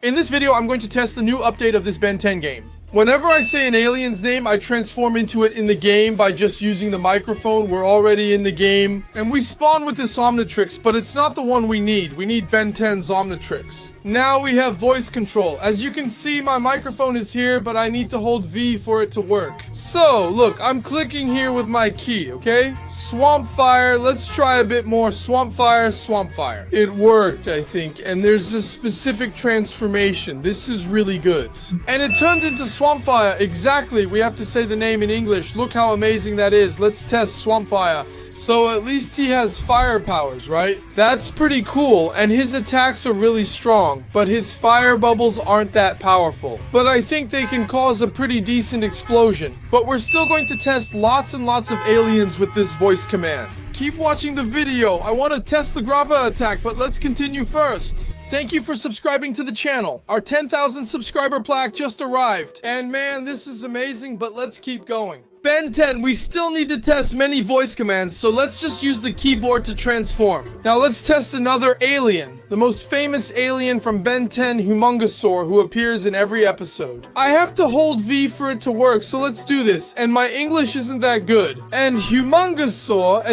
In this video, I'm going to test the new update of this Ben 10 game. Whenever I say an alien's name, I transform into it in the game by just using the microphone. We're already in the game. And we spawn with this Omnitrix, but it's not the one we need. We need Ben 10's Omnitrix. Now we have voice control. As you can see, my microphone is here, but I need to hold V for it to work. So, look, I'm clicking here with my key, okay? Swamp Fire, let's try a bit more. Swamp Fire, Swamp Fire. It worked, I think, and there's a specific transformation. This is really good. And it turned into Swamp Fire. Exactly, we have to say the name in English. Look how amazing that is. Let's test Swamp Fire. So at least he has fire powers, right? That's pretty cool, and his attacks are really strong, but his fire bubbles aren't that powerful. But I think they can cause a pretty decent explosion. But we're still going to test lots and lots of aliens with this voice command. Keep watching the video. I want to test the Grava attack, but let's continue first. Thank you for subscribing to the channel. Our 10,000 subscriber plaque just arrived. And man, this is amazing, but let's keep going. Ben 10, we still need to test many voice commands, so let's just use the keyboard to transform. Now let's test another alien. The most famous alien from Ben 10, Humongosaur, who appears in every episode. I have to hold V for it to work, so let's do this. And my English isn't that good. And Humongosaur,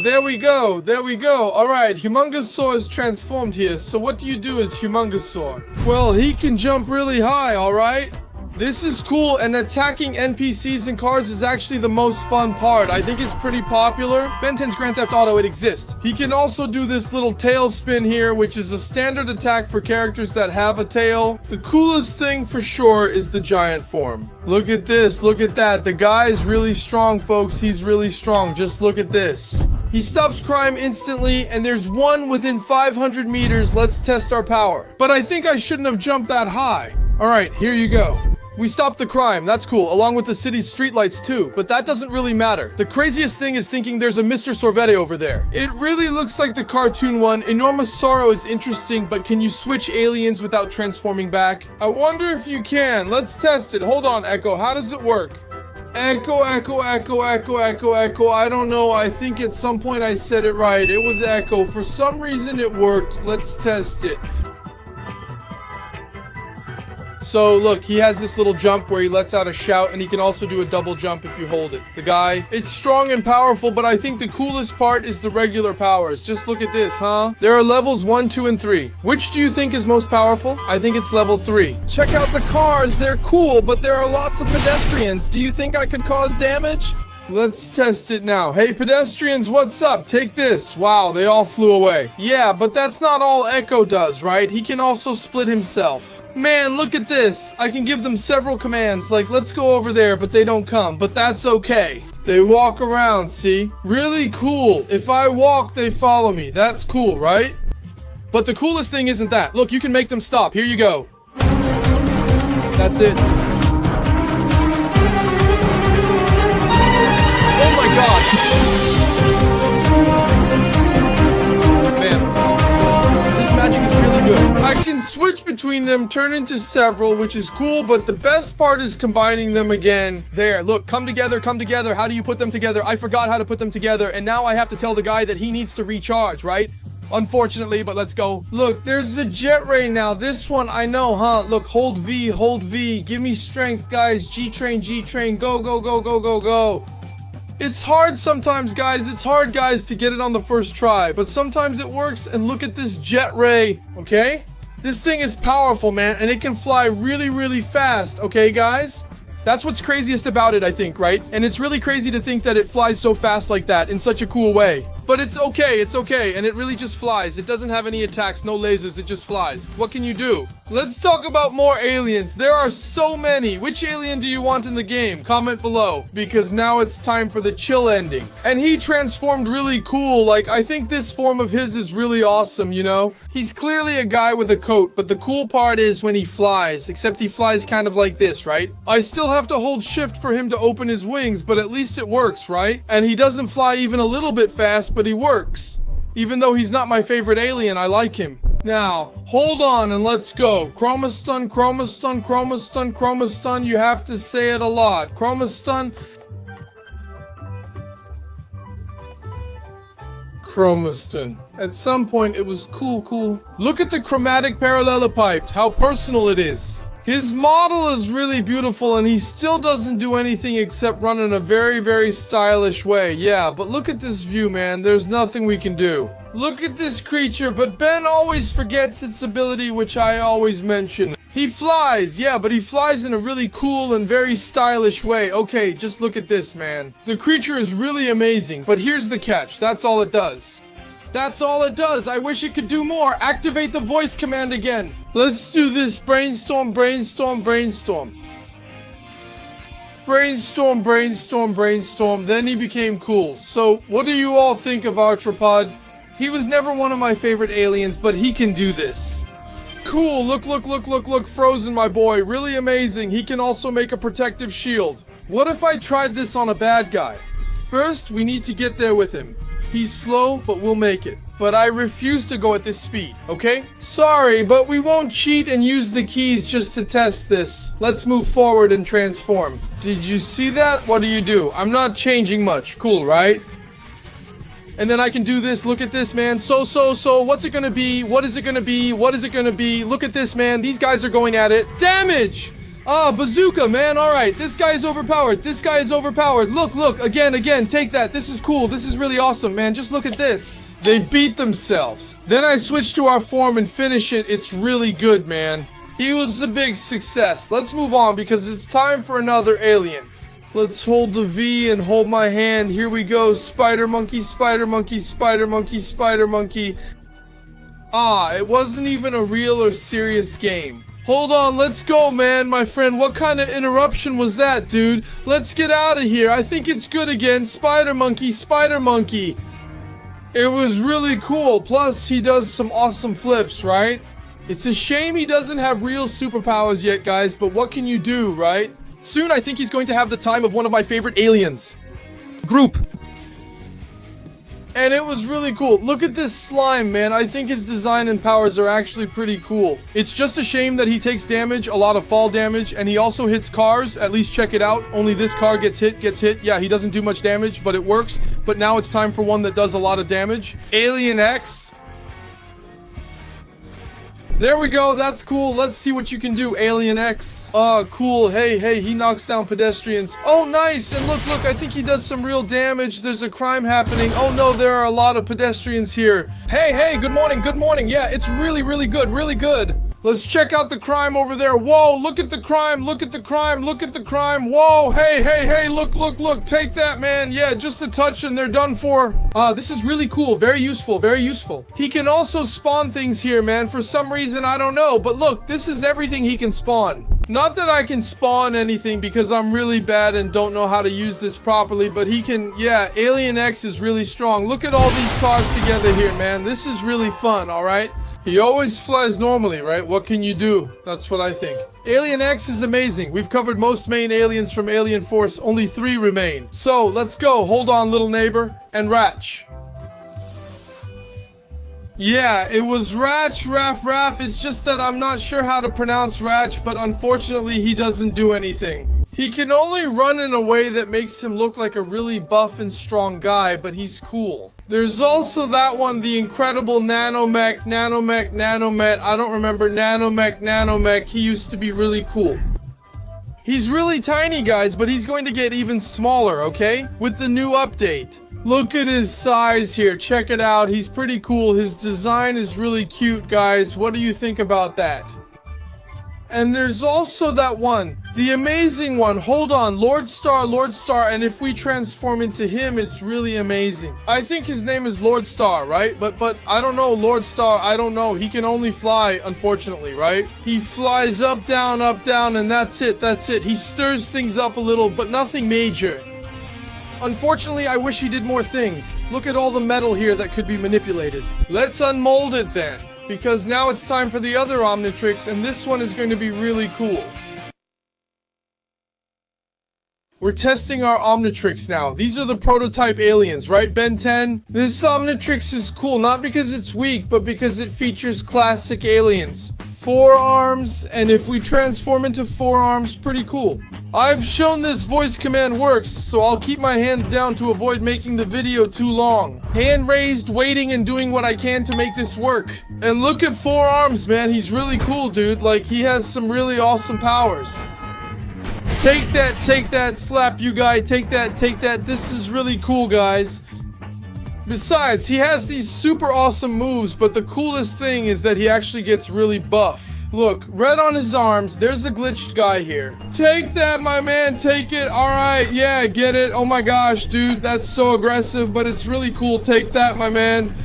there we go, there we go. Alright, Humongosaur is transformed here, so what do you do as Humongosaur? Well, he can jump really high, alright? This is cool, and attacking NPCs and cars is actually the most fun part. I think it's pretty popular. Ben 10's Grand Theft Auto, it exists. He can also do this little tail spin here, which is a standard attack for characters that have a tail. The coolest thing for sure is the giant form. Look at this, look at that. The guy is really strong, folks. He's really strong. Just look at this. He stops crime instantly, and there's one within 500 meters. Let's test our power. But I think I shouldn't have jumped that high. All right, here you go. We stopped the crime, that's cool, along with the city's streetlights too, but that doesn't really matter. The craziest thing is thinking there's a Mr. Sorvete over there. It really looks like the cartoon one. Enormous Sorrow is interesting, but can you switch aliens without transforming back? I wonder if you can. Let's test it. Hold on, Echo, how does it work? Echo, Echo, Echo, Echo, Echo, Echo. I don't know, I think at some point I said it right. It was Echo. For some reason it worked. Let's test it. So look, he has this little jump where he lets out a shout, and he can also do a double jump if you hold it. The guy, it's strong and powerful, but I think the coolest part is the regular powers. Just look at this, huh? There are levels 1, 2, and 3. Which do you think is most powerful? I think it's level 3. Check out the cars, they're cool, but there are lots of pedestrians. Do you think I could cause damage? Let's test it now. Hey pedestrians, what's up? Take this. Wow, they all flew away. Yeah, but that's not all Echo does, right? He can also split himself. Man, look at this. I can give them several commands, like let's go over there, but they don't come. But that's okay. They walk around, see? Really cool. If I walk, they follow me. That's cool, right? But the coolest thing isn't that. Look, you can make them stop. Here you go. That's it. Oh my god! Man, this magic is really good. I can switch between them, turn into several, which is cool, but the best part is combining them again. There, look, come together, come together. How do you put them together? I forgot how to put them together, and now I have to tell the guy that he needs to recharge, right? Unfortunately, but let's go. Look, there's the jet ray now. This one, I know, huh? Look, hold V, hold V. Give me strength, guys. G-Train, G-Train. Go, go, go, go, go, go. It's hard sometimes, guys. It's hard, guys, to get it on the first try, but sometimes it works, and look at this jet ray, okay? This thing is powerful, man, and it can fly really, really fast, okay, guys? That's what's craziest about it, I think, right? And it's really crazy to think that it flies so fast like that in such a cool way. But it's okay, and it really just flies. It doesn't have any attacks, no lasers, it just flies. What can you do? Let's talk about more aliens. There are so many. Which alien do you want in the game? Comment below, because now it's time for the chill ending. And he transformed really cool. Like, I think this form of his is really awesome, you know? He's clearly a guy with a coat, but the cool part is when he flies, except he flies kind of like this, right? I still have to hold shift for him to open his wings, but at least it works, right? And he doesn't fly even a little bit fast, but he works. Even though he's not my favorite alien, I like him. Now, hold on and let's go. Chromastun, Chromastun, Chromastun, Chromastun. You have to say it a lot. Chromastun. Chromaston. At some point, it was cool. Look at the chromatic parallelepiped, how personal it is. His model is really beautiful and he still doesn't do anything except run in a very stylish way. Yeah, but look at this view, man. There's nothing we can do. Look at this creature, but Ben always forgets its ability, which I always mention. He flies, yeah, but he flies in a really cool and very stylish way. Okay, just look at this, man. The creature is really amazing, but here's the catch. That's all it does. That's all it does. I wish it could do more. Activate the voice command again. Let's do this. Brainstorm. Then he became cool. So, what do you all think of Arthropod? He was never one of my favorite aliens, but he can do this. Cool. Look. Frozen, my boy. Really amazing. He can also make a protective shield. What if I tried this on a bad guy? First, we need to get there with him. He's slow, but we'll make it. But I refuse to go at this speed, okay? Sorry, but we won't cheat and use the keys just to test this. Let's move forward and transform. Did you see that? What do? I'm not changing much. Cool, right? And then I can do this. Look at this, man. So. What's it gonna be? What is it gonna be? Look at this, man. These guys are going at it. Damage! Ah, bazooka, man. Alright, this guy is overpowered. Look. Again. Take that. This is cool. This is really awesome, man. Just look at this. They beat themselves. Then I switch to our form and finish it. It's really good, man. He was a big success. Let's move on because it's time for another alien. Let's hold the V and hold my hand. Here we go. Spider monkey. Ah, it wasn't even a real or serious game. Hold on, let's go, man, my friend. What kind of interruption was that, dude? Let's get out of here. I think it's good again. Spider monkey. It was really cool. Plus, he does some awesome flips, right? It's a shame he doesn't have real superpowers yet, guys, but what can you do, right? Soon, I think he's going to have the time of one of my favorite aliens. Group. And it was really cool. Look at this slime, man. I think his design and powers are actually pretty cool. It's just a shame that he takes damage, a lot of fall damage, and he also hits cars. At least check it out. Only this car gets hit. Yeah, he doesn't do much damage, but it works. But now it's time for one that does a lot of damage. Alien X. There we go, that's cool. Let's see what you can do, Alien X. Oh, cool. Hey, he knocks down pedestrians. Oh, nice. And look, I think he does some real damage. There's a crime happening. Oh no, there are a lot of pedestrians here. Hey, good morning. Yeah, it's really good. Let's check out the crime over there. Whoa, look at the crime. Whoa, hey, look. Take that, man. Yeah, just a touch and they're done for. This is really cool. Very useful. He can also spawn things here, man. For some reason, I don't know. But look, this is everything he can spawn. Not that I can spawn anything because I'm really bad and don't know how to use this properly, but he can, yeah, Alien X is really strong. Look at all these cars together here, man. This is really fun, all right? He always flies normally, right? What can you do? That's what I think. Alien X is amazing. We've covered most main aliens from Alien Force. Only 3 remain. So, let's go. Hold on, little neighbor. And Ratch. Yeah, it was Ratch, Raff. It's just that I'm not sure how to pronounce Ratch, but unfortunately he doesn't do anything. He can only run in a way that makes him look like a really buff and strong guy, but he's cool. There's also that one, the incredible Nanomech. I don't remember Nanomech. He used to be really cool. He's really tiny, guys, but he's going to get even smaller, okay? With the new update. Look at his size here. Check it out. He's pretty cool. His design is really cute, guys. What do you think about that? And there's also that one, the amazing one. Hold on, Lord Star, and if we transform into him, it's really amazing. I think his name is Lord Star, right? But I don't know, Lord Star, I don't know. He can only fly, unfortunately, right? He flies up, down, and that's it. He stirs things up a little, but nothing major. Unfortunately, I wish he did more things. Look at all the metal here that could be manipulated. Let's unmold it then. Because now it's time for the other Omnitrix, and this one is going to be really cool. We're testing our Omnitrix now. These are the prototype aliens, right, Ben 10? This Omnitrix is cool, not because it's weak, but because it features classic aliens. 4 arms, and if we transform into 4 arms, pretty cool. I've shown this voice command works, so I'll keep my hands down to avoid making the video too long. Hand raised, waiting, and doing what I can to make this work. And look at 4 arms, man. He's really cool, dude. Like, he has some really awesome powers. Take that, slap you guy, take that. This is really cool, guys. Besides, he has these super awesome moves, but the coolest thing is that he actually gets really buff. Look, red on his arms, there's a glitched guy here. Take that, my man, take it. Alright, yeah, get it. Oh my gosh, dude, that's so aggressive, but it's really cool. Take that, my man.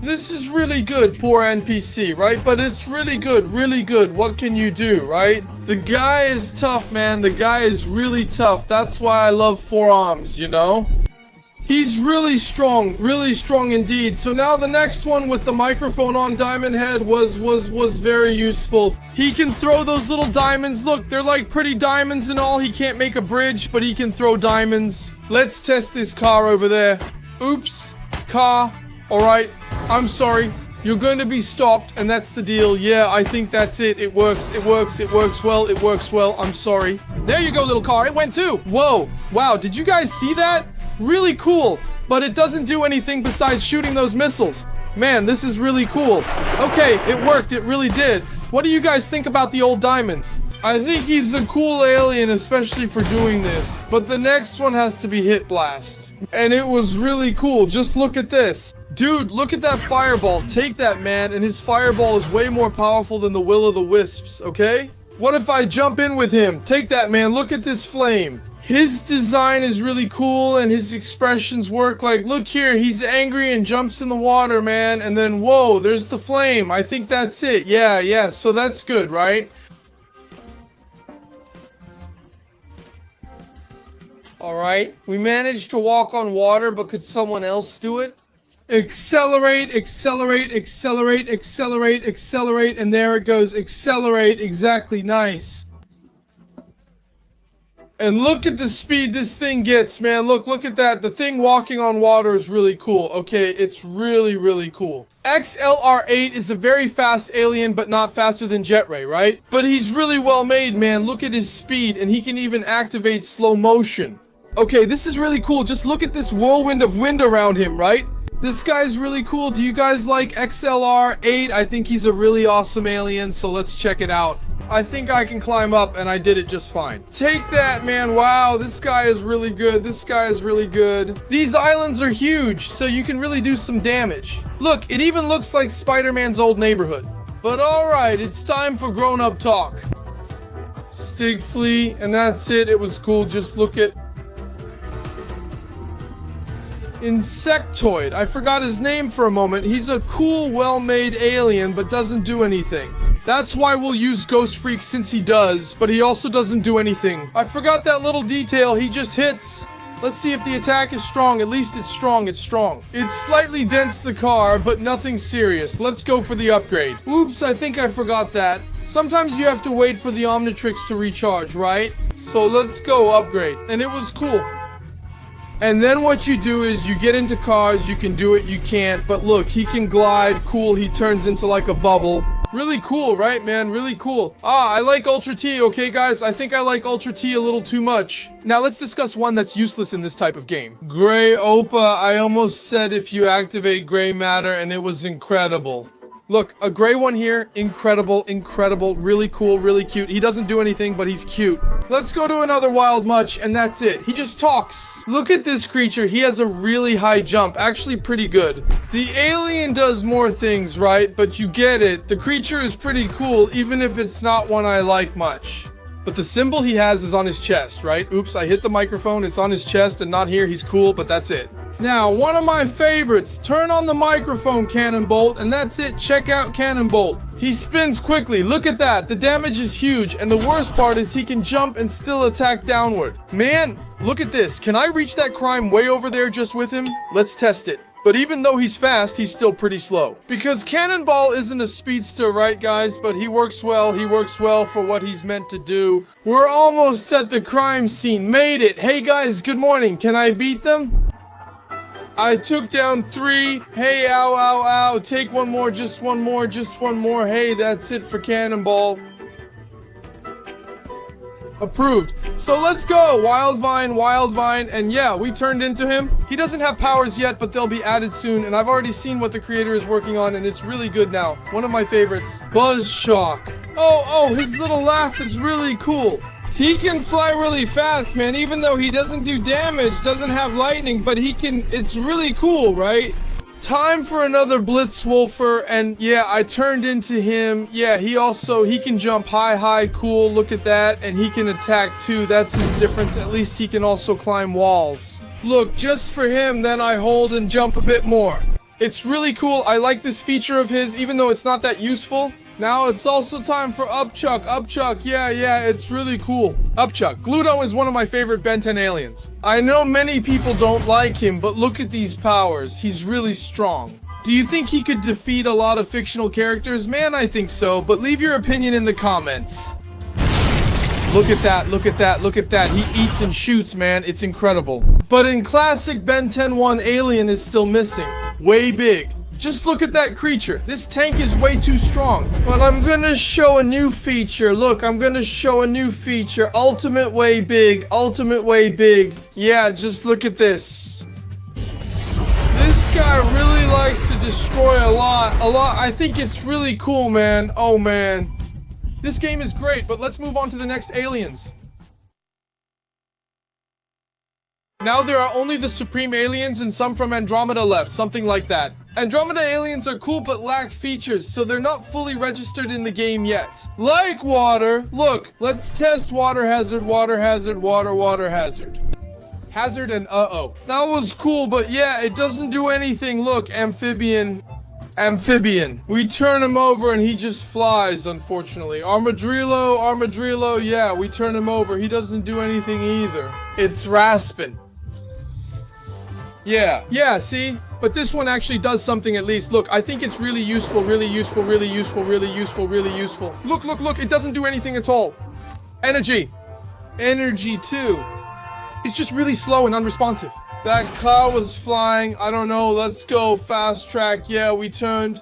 This is really good, poor NPC, right? But it's really good, really good. What can you do, right? The guy is tough, man. The guy is really tough. That's why I love 4 arms, you know? He's really strong indeed. So now the next one with the microphone on Diamond Head was very useful. He can throw those little diamonds. Look, they're like pretty diamonds and all. He can't make a bridge, but he can throw diamonds. Let's test this car over there. Oops, car. Alright, I'm sorry. You're going to be stopped, and that's the deal. Yeah, I think that's it. It works well. I'm sorry. There you go, little car. It went too. Whoa. Wow, did you guys see that? Really cool. But it doesn't do anything besides shooting those missiles. Man, this is really cool. Okay, it worked. It really did. What do you guys think about the old diamond? I think he's a cool alien, especially for doing this. But the next one has to be Hit Blast. And it was really cool. Just look at this. Dude, look at that fireball. Take that, man. And his fireball is way more powerful than the Will-o'-the-Wisps, okay? What if I jump in with him? Take that, man. Look at this flame. His design is really cool and his expressions work. Like, look here. He's angry and jumps in the water, man. And then, whoa, there's the flame. I think that's it. Yeah. So that's good, right? Alright, we managed to walk on water, but could someone else do it? Accelerate, and there it goes. Accelerate, exactly, nice. And look at the speed this thing gets, man. Look at that. The thing walking on water is really cool. Okay, it's really cool. XLR8 is a very fast alien, but not faster than Jetray, right? But he's really well made, man. Look at his speed, and he can even activate slow motion. Okay, this is really cool. Just look at this whirlwind of wind around him, right? This guy's really cool. Do you guys like XLR8? I think he's a really awesome alien, so let's check it out. I think I can climb up, and I did it just fine. Take that, man. Wow, this guy is really good. These islands are huge, so you can really do some damage. Look, it even looks like Spider-Man's old neighborhood. But alright, it's time for grown-up talk. Stig Flea, and that's it. It was cool. Just look at Insectoid. I forgot his name for a moment. He's a cool, well-made alien, but doesn't do anything. That's why we'll use Ghost Freak since he does, but he also doesn't do anything. I forgot that little detail. He just hits. Let's see if the attack is strong. At least it's strong. It slightly dents the car, but nothing serious. Let's go for the upgrade. Oops, I think I forgot that. Sometimes you have to wait for the Omnitrix to recharge, right? So let's go upgrade. And it was cool. And then what you do is you get into cars, you can do it, you can't, but look, he can glide, cool, he turns into like a bubble. Really cool, right, man? Really cool. I like Ultra T, okay, guys? I think I like Ultra T a little too much. Now, let's discuss one that's useless in this type of game. Gray Opa, I almost said if you activate gray matter, and it was incredible. Look, a gray one here, incredible, really cool, really cute. He doesn't do anything, but he's cute. Let's go to another wild much, and that's it. He just talks. Look at this creature. He has a really high jump, actually pretty good. The alien does more things, right? But you get it. The creature is pretty cool, even if it's not one I like much. But the symbol he has is on his chest, right? Oops, I hit the microphone. It's on his chest and not here. He's cool, but that's it. Now, one of my favorites, turn on the microphone, Cannonbolt, and that's it, check out Cannonbolt. He spins quickly, look at that, the damage is huge, and the worst part is he can jump and still attack downward. Man, look at this, can I reach that crime way over there just with him? Let's test it. But even though he's fast, he's still pretty slow. Because Cannonball isn't a speedster, right guys? But he works well for what he's meant to do. We're almost at the crime scene. Made it. Hey guys, good morning. Can I beat them? I took down 3. Hey, ow, ow, ow. Take one more, just one more, just one more. Hey, that's it for Cannonball. Approved. So let's go. Wild Vine, and yeah, we turned into him. He doesn't have powers yet, but they'll be added soon, and I've already seen what the creator is working on, and it's really good now. One of my favorites. Buzz Shock. Oh, his little laugh is really cool. He can fly really fast, man, even though he doesn't do damage, doesn't have lightning, but he can, it's really cool, right? Time for another Blitzwolfer, and yeah, I turned into him. Yeah, he can jump high, cool, look at that, and he can attack too. That's his difference. At least he can also climb walls. Look, just for him, then I hold and jump a bit more. It's really cool. I like this feature of his, even though it's not that useful. Now it's also time for Upchuck. Yeah, it's really cool. Upchuck. Gluto is one of my favorite Ben 10 aliens. I know many people don't like him, but look at these powers. He's really strong. Do you think he could defeat a lot of fictional characters? Man, I think so, but leave your opinion in the comments. Look at that. He eats and shoots, man. It's incredible. But in classic Ben 10-1, Alien is still missing. Way big. Just look at that creature. This tank is way too strong. But I'm gonna show a new feature. Look, I'm gonna show a new feature. Ultimate way big. Yeah, just look at this. This guy really likes to destroy a lot. I think it's really cool, man. Oh, man. This game is great, but let's move on to the next aliens. Now there are only the Supreme Aliens and some from Andromeda left, something like that. Andromeda aliens are cool but lack features, so they're not fully registered in the game yet. Like water. Look, let's test water hazard. Hazard and uh-oh. That was cool, but yeah, it doesn't do anything. Look, amphibian. We turn him over and he just flies, unfortunately. Armadillo, yeah, we turn him over. He doesn't do anything either. It's Raspin. Yeah, see? But this one actually does something at least. Look, I think it's really useful. Look, it doesn't do anything at all. Energy too. It's just really slow and unresponsive. That car was flying. I don't know. Let's go. Fast track. Yeah, we turned.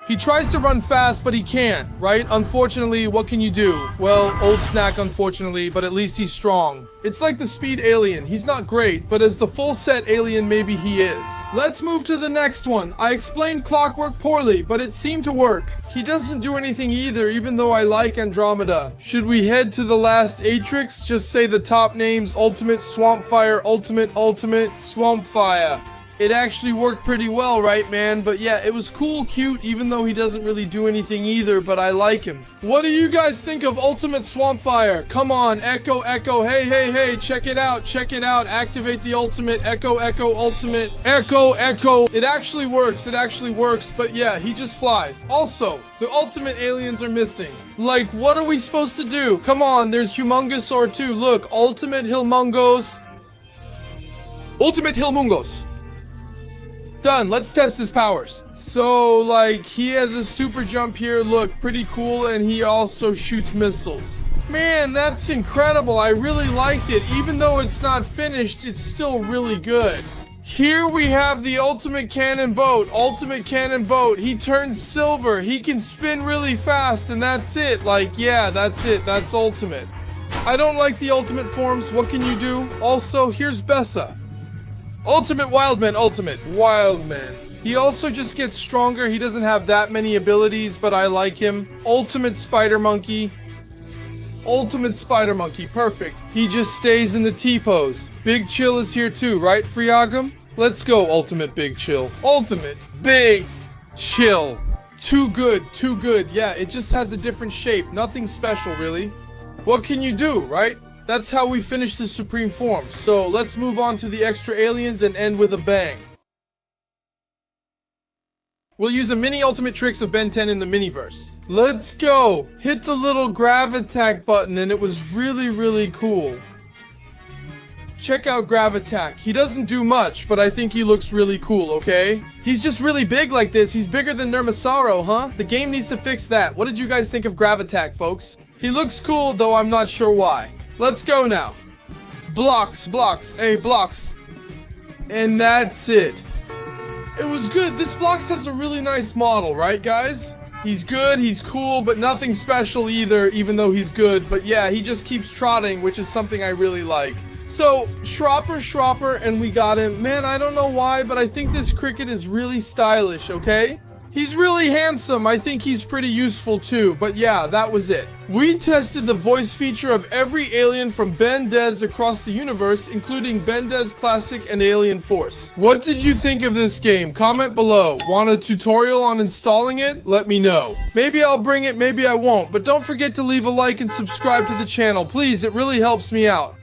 He tries to run fast, but he can't, right? Unfortunately, what can you do? Well, old snack, unfortunately, but at least he's strong. It's like the speed alien. He's not great, but as the full set alien, maybe he is. Let's move to the next one. I explained Clockwork poorly, but it seemed to work. He doesn't do anything either, even though I like Andromeda. Should we head to the last Atrix? Just say the top names: Ultimate, Swampfire, Ultimate, Swampfire. It actually worked pretty well, right, man? But yeah, it was cool, cute, even though he doesn't really do anything either, but I like him. What do you guys think of Ultimate Swampfire? Come on, Echo, hey, check it out, activate the Ultimate, Echo, Ultimate, Echo. It actually works, but yeah, he just flies. Also, the Ultimate aliens are missing. Like, what are we supposed to do? Come on, there's Humongousaur too. Look, Ultimate Hilmungos. Done. Let's test his powers. So, like, he has a super jump here. Look, pretty cool. And he also shoots missiles. Man, that's incredible. I really liked it. Even though it's not finished, it's still really good. Here we have the Ultimate Cannon Boat. He turns silver. He can spin really fast, and that's it. Like, yeah, that's it. That's Ultimate. I don't like the Ultimate forms. What can you do? Also, here's Bessa. Ultimate Wildman. He also just gets stronger. He doesn't have that many abilities, but I like him. Ultimate Spider Monkey. Perfect. He just stays in the T-pose. Big Chill is here too, right, Friagum? Let's go, Ultimate Big Chill. Ultimate Big Chill. Too good. Yeah, it just has a different shape. Nothing special, really. What can you do, right? That's how we finish the Supreme Form. So let's move on to the extra aliens and end with a bang. We'll use a mini Omnitrix of Ben 10 in the Miniverse. Let's go! Hit the little Gravitack button and it was really cool. check out Gravitack. He doesn't do much, but I think he looks really cool, okay? He's just really big like this. He's bigger than Nermasaro, huh? The game needs to fix that. What did you guys think of Gravitack, folks? He looks cool, though I'm not sure why. Let's go now. Blocks, hey, blocks. And that's it. It was good. This Blocks has a really nice model, right, guys? He's good, he's cool, but nothing special either, even though he's good. But yeah, he just keeps trotting, which is something I really like. So, Shropper, and we got him. Man, I don't know why, but I think this cricket is really stylish, okay? He's really handsome. I think he's pretty useful too. But yeah, that was it. We tested the voice feature of every alien from Ben 10 across the universe, including Ben 10 Classic and Alien Force. What did you think of this game? Comment below. Want a tutorial on installing it? Let me know. Maybe I'll bring it, maybe I won't. But don't forget to leave a like and subscribe to the channel. Please, it really helps me out.